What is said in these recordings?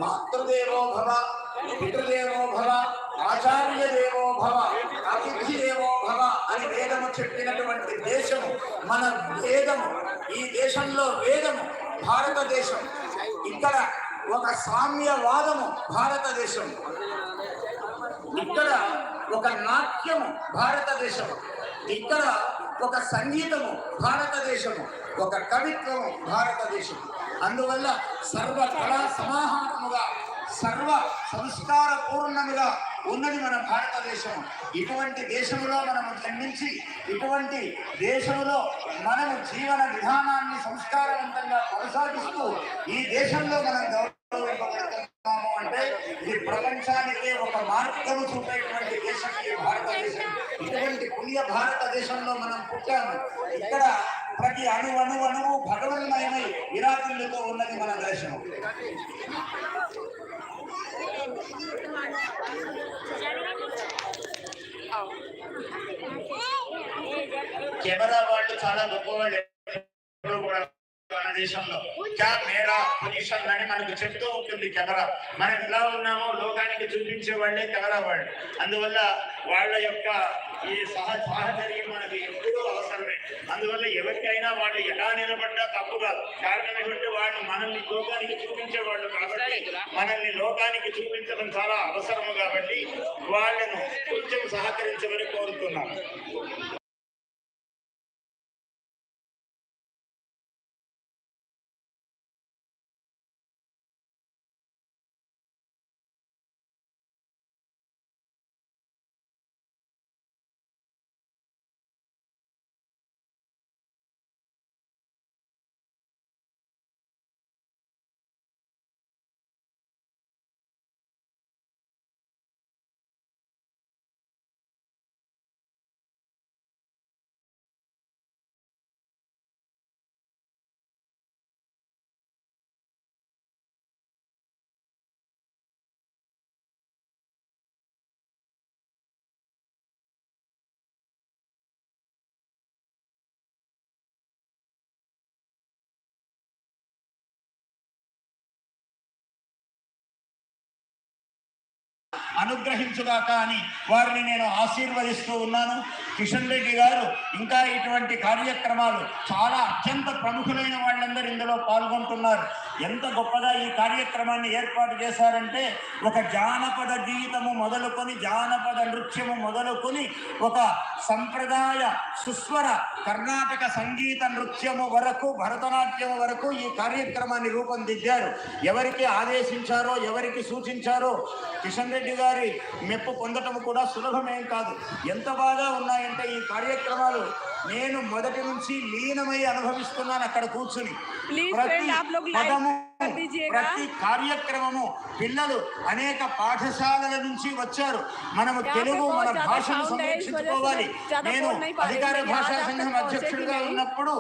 మాతృదేవో భవ, పితృదేవో భవ, ఆచార్య దేవో భవ, అతిథి దేవో భవ అని వేదము చెప్పినటువంటి దేశము మన వేదము. ఈ దేశంలో వేదము భారతదేశం. ఇక్కడ ఒక సామ్యవాదము భారతదేశం. ఇక్కడ ఒక నాట్యము భారతదేశం. ఇక్కడ ఒక సంగీతము భారతదేశము, ఒక కవిత్వము భారతదేశం. అందువల్ల సర్వ కళా సమాహారముగా, సర్వ సంస్కార పూర్ణముగా ఉన్నది మన భారతదేశం. ఇటువంటి దేశంలో మనము జన్మించి, ఇటువంటి దేశంలో మనము జీవన విధానాన్ని సంస్కారవంతంగా కొనసాగిస్తూ ఈ దేశంలో మనం గౌరవింపబడుతున్నాము అంటే ఇది ప్రపంచానికే ఒక మార్గము చూపేటువంటి దేశం ఈ భారతదేశం. ఇటువంటి పుణ్య భారతదేశంలో మనం పుట్టాము. ఇక్కడ ప్రతి అణువు భగవన్మయమై విరాతులతో ఉన్నది మన దేశం. కెమెరా వాళ్ళు చాలా గొప్పవాళ్ళు. మన దేశంలో మేరా పొజిషన్ అని మనకు చెప్తూ ఉంటుంది కెమెరా. మనం ఎలా ఉన్నామో లోకానికి చూపించే వాళ్ళే కెమెరా వాళ్ళు. అందువల్ల వాళ్ళ యొక్క ఈ సాహచర్యం మనకి ఎప్పుడూ అవసరమే. అందువల్ల ఎవరికైనా వాళ్ళు ఎలా నిలబడ్డా తప్పు కాదు. కారణం ఏమంటే వాళ్ళు మనల్ని లోకానికి చూపించేవాళ్ళు కాబట్టి, మనల్ని లోకానికి చూపించడం చాలా అవసరము కాబట్టి వాళ్ళను కొంచెం సహకరించమని కోరుతున్నాను. అనుగ్రహించుగాక అని వారిని నేను ఆశీర్వదిస్తూ ఉన్నాను. కిషన్ రెడ్డి గారు ఇంకా ఇటువంటి కార్యక్రమాలు చాలా అత్యంత ప్రముఖులైన వాళ్ళందరూ ఇందులో పాల్గొంటున్నారు. ఎంత గొప్పగా ఈ కార్యక్రమాన్ని ఏర్పాటు చేశారంటే, ఒక జానపద గీతము మొదలుకొని, జానపద నృత్యము మొదలుకొని, ఒక సంప్రదాయ సుస్వర కర్ణాటక సంగీత నృత్యము వరకు, భరతనాట్యము వరకు ఈ కార్యక్రమాన్ని రూపొందించారు. ఎవరికి ఆదేశించారో, ఎవరికి సూచించారో కిషన్ రెడ్డి గారి మెప్పు పొందటం కూడా సులభమేం కాదు. ఎంత బాగా ఉన్నాయంటే ఈ కార్యక్రమాలు నేను మొదటి నుంచి లీనమై అనుభవిస్తున్నాను అక్కడ కూర్చుని. ప్రతి కార్యక్రమము పిల్లలు అనేక పాఠశాలల నుంచి వచ్చారు. మనము తెలుగు మన భాషను సంరక్షించుకోవాలి. నేను అధికార భాషా సంఘం అధ్యక్షుడిగా ఉన్నప్పుడు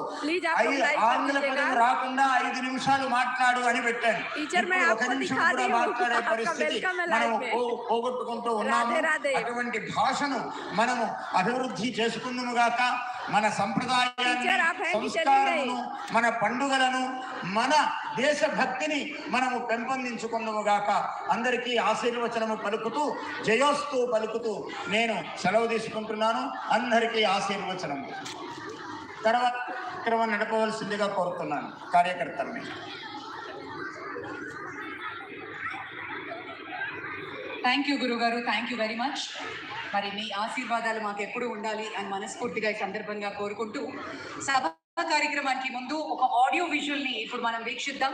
ఆంగ్ల పదం రాకుండా 5 నిమిషాలు మాట్లాడు అని పెట్టాను. 1 నిమిషం కూడా మాట్లాడే పరిస్థితి మనము పోగొట్టుకుంటూ ఉన్నాము. అటువంటి భాషను మనము అభివృద్ధి చేసుకుందుము గాక. మన సంప్రదాయాన్ని, సంస్కారమును, మన పండుగలను, మన దేశభక్తిని మనము పెంపొందించుకుందుము గాక. అందరికీ ఆశీర్వచనము పలుకుతూ, జయోస్తు పలుకుతూ నేను సెలవు తీసుకుంటున్నాను. అందరికీ ఆశీర్వచనము. తర్వాత నడపవలసిందిగా కోరుతున్నాను కార్యకర్తల్ని. థ్యాంక్ యూ గురుగారు, థ్యాంక్ యూ వెరీ మచ్. మరి మీ ఆశీర్వాదాలు మాకు ఎప్పుడు ఉండాలి అని మనస్ఫూర్తిగా ఈ సందర్భంగా కోరుకుంటూ, సభ కార్యక్రమానికి ముందు ఒక ఆడియో విజువల్ని ఇప్పుడు మనం వీక్షిద్దాం.